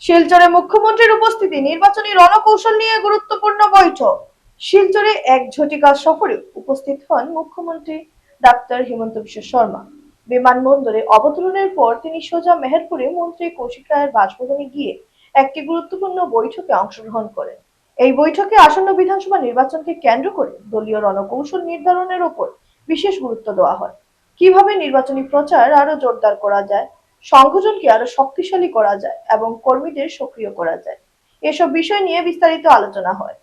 শিলচরে মুখ্যমন্ত্রীর উপস্থিতি নির্বাচনী রণকৌশল নিয়ে গুরুত্বপূর্ণ বৈঠক। শিলচরে এক ঝটিকা সফরে উপস্থিত হন মুখ্যমন্ত্রী ডাক্তার হিমন্ত বিশ্ব শর্মা। বিমানবন্দরে অবতরণের পর তিনি সোজা মেহেরপুরে মন্ত্রী কৌশিক রায়ের বাসভবনে গিয়ে একটি গুরুত্বপূর্ণ বৈঠকে অংশগ্রহণ করেন। এই বৈঠকে আসন্ন বিধানসভা নির্বাচনকে কেন্দ্র করে দলীয় রণকৌশল নির্ধারণের উপর বিশেষ গুরুত্ব দেওয়া হয়। কিভাবে নির্বাচনী প্রচার আরো জোরদার করা যায়, সংগঠনকে আরো শক্তিশালী করা যায় এবং কর্মীদের সক্রিয় করা যায়, এসব বিষয় নিয়ে বিস্তারিত আলোচনা হয়।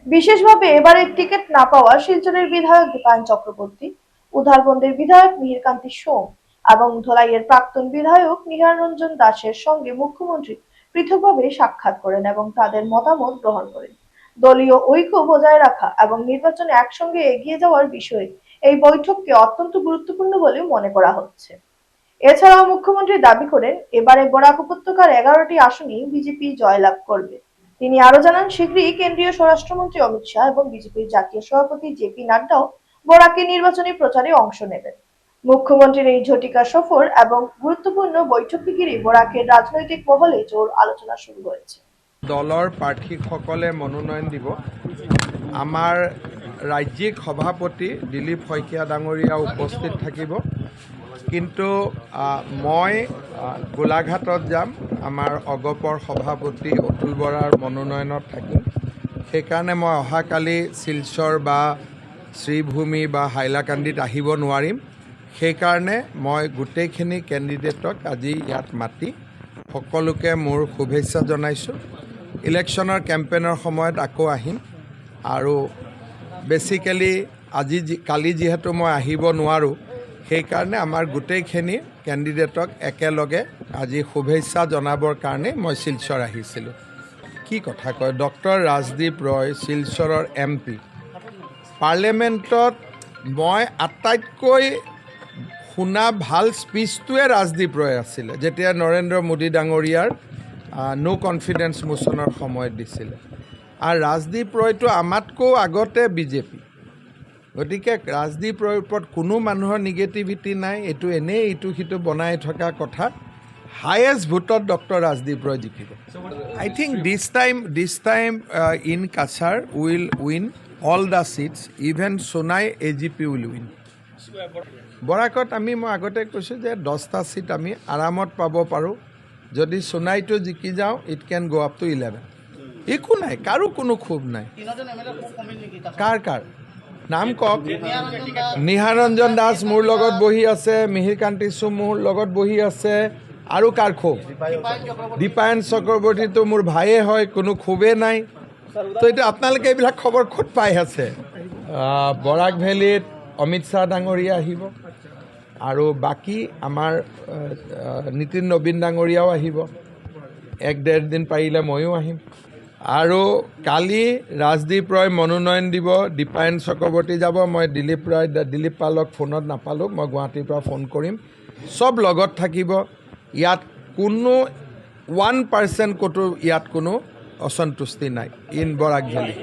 বিশেষভাবে এবারে টিকিট না পাওয়া শিলচরের বিধায়ক দীপায়ন চক্রবর্তী, উধারবন্দের বিধায়ক মিহিরকান্তি সোম এবং ধলাইয়ের প্রাক্তন বিধায়ক নিহাররঞ্জন দাসের সঙ্গে মুখ্যমন্ত্রী পৃথকভাবে সাক্ষাৎ করেন এবং তাদের মতামত গ্রহণ করেন। দলীয় ঐক্য বজায় রাখা এবং নির্বাচনে একসঙ্গে এগিয়ে যাওয়ার বিষয়ে এই বৈঠককে অত্যন্ত গুরুত্বপূর্ণ বলে মনে করা হচ্ছে। এছাড়াও মুখ্যমন্ত্রী দাবি করেন, এবারে বরাক উপত্যকার 11টি আসনেই বিজেপি জয়লাভ করবে। তিনি আরো জানান, শীঘ্রই কেন্দ্রীয় স্বরাষ্ট্রমন্ত্রী অমিত শাহ এবং বিজেপির জাতীয় সভাপতি জেপি নাড্ডাও বরাকে নির্বাচনী প্রচারে অংশ নেবেন। মুখ্যমন্ত্রীর এই ঝটিকা সফর এবং গুরুত্বপূর্ণ বৈঠককে ঘিরে বরাকের রাজনৈতিক মহলে জোর আলোচনা শুরু হয়েছে। দলৰ প্ৰাৰ্থীসকলে মনোনয়ন দিব। আমাৰ ৰাজ্যিক সভাপতি দিলীপ শইকীয়া ডাঙৰীয়া উপস্থিত থাকিব, কিন্তু মই গোলাঘাটত যাম। আমাৰ অগপৰ সভাপতি অতুল বৰাৰ মনোনয়নত থাকিম। সেইকাৰণে মই অহাকালি শিলচৰ বা শ্ৰীভূমি বা হাইলাকান্দিত আহিব নোৱাৰিম। সেইকাৰণে মই গোটেইখিনি কেণ্ডিডেটক আজি ইয়াত মাতি সকলোকে মোৰ শুভেচ্ছা জনাইছোঁ। ইলেকশ্যনৰ কেম্পেইনৰ সময়ত আকৌ আহিম আৰু বেচিকেলি কালি যিহেতু মই আহিব নোৱাৰোঁ, সেইকাৰণে আমাৰ গোটেইখিনি কেণ্ডিডেটক একেলগে আজি শুভেচ্ছা জনাবৰ কাৰণে মই শিলচৰ আহিছিলোঁ। কি কথা কয় ডক্টৰ ৰাজদীপ ৰয়, শিলচৰৰ MP। পাৰ্লিয়ামেণ্টত মই আটাইতকৈ শুনা ভাল স্পীচটোৱে ৰাজদীপ ৰয় আছিলে, যেতিয়া নৰেন্দ্ৰ মোদী ডাঙৰীয়াৰ নো কনফিডেন্স মোচনৰ সময়ত দিছিলে। আৰু ৰাজদীপ ৰয়টো আমাতকৈ আগতে বিজেপি, গতিকে ৰাজদীপ ৰয়ৰ ওপৰত কোনো মানুহৰ নিগেটিভিটি নাই। এইটো এনেই ইটো সিটো বনাই থকা কথা। হায়েষ্ট ভোটত ডক্টৰ ৰাজদীপ ৰয় জিকিব। I think this time in Cachar will win all the seats, even Sonai AGP will win. বৰাকত মই আগতে কৈছোঁ যে 10টা ছিট আমি আৰামত পাব পাৰোঁ। যদি সোনাইটো জিকি যাওঁ, ইট কেন গ' আপ টু 11। একো নাই, কাৰো কোনো ক্ষোভ নাই। কাৰ নাম কওক। নিহাৰঞ্জন দাস মোৰ লগত বহি আছে, মিহিৰকান্তি সোম মোৰ লগত বহি আছে। আৰু কাৰ ক্ষোভ? দীপায়ন চক্ৰৱৰ্তীটো মোৰ ভায়ে হয়, কোনো ক্ষোভেই নাই। তো এইটো আপোনালোকে এইবিলাক খবৰ ক'ত পাই আছে? বৰাক ভেলীত অমিত শ্বাহ ডাঙৰীয়া আহিব আৰু বাকী আমাৰ নীতিন নবীন ডাঙৰীয়াও আহিব। 1-1.5 দিন পাৰিলে ময়ো আহিম। আৰু কালি ৰাজদীপ ৰয় মনোনয়ন দিব, দীপায়ন চক্ৰৱৰ্তী যাব। মই দিলীপ পালক ফোনত নাপালোঁ, মই গুৱাহাটীৰ পৰা ফোন কৰিম। চব লগত থাকিব। ইয়াত কোনো 1% ক'তো ইয়াত কোনো অসন্তুষ্টি নাই ইন বৰাক ভেলী।